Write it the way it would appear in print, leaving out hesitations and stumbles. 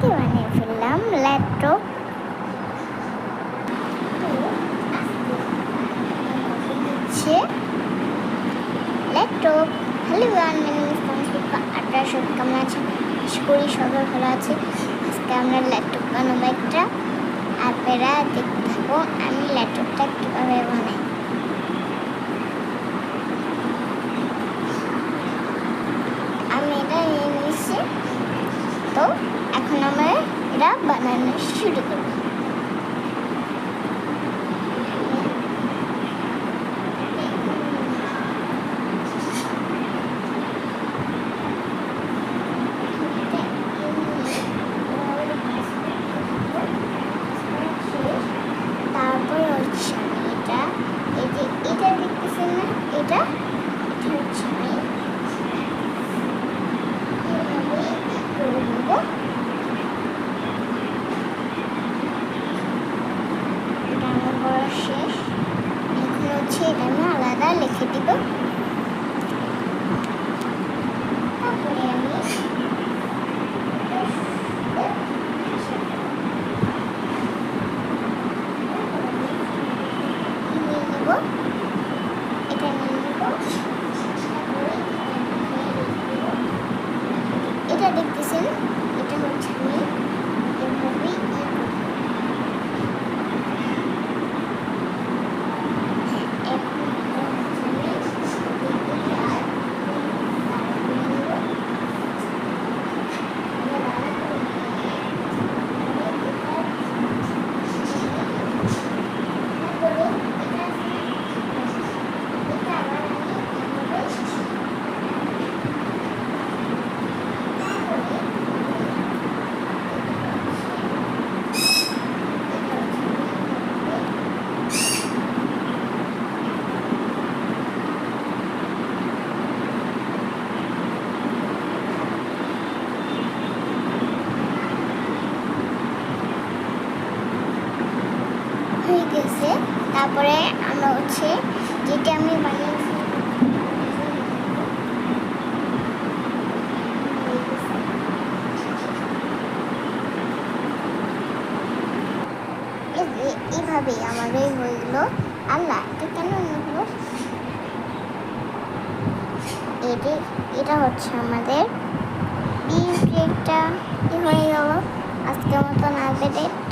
আজকে বানিয়ে ফেললাম ল্যাপটপ। হচ্ছে ল্যাপটপ। হ্যালো কেমন আছেন? আশা করি সবাই ভালো আছে। আজকে আমরা ল্যাপটপ বানাবো একটা। আপনারা দেখতে থাকো আমি ল্যাপটপটা কীভাবে বানাই। আমি এটা নিয়ে নিয়েছি, তো এখন আমরা এটা বানানো শুরু করব। তারপরে হচ্ছে আমি এটা দেখতেছেন না, এটা হচ্ছে আমি শেষ। এখন হচ্ছে এটা আমি আলাদা লিখে দিব। তারপরে আমি নিয়ে নেব, এটা নিয়ে নেব। এটা দেখতেছেন, এটা হচ্ছে আমি এভাবেই হয়ে গেছে। তারপরে আমরা হচ্ছে যেটা আমি বানিয়েছি এইভাবেই আমাদের হয়ে গেলো। আল্লাহ এটা কেন হলো? এটা হচ্ছে আমাদের বিউটি একটা হয়ে গেল। আজকের মতন আপডেট।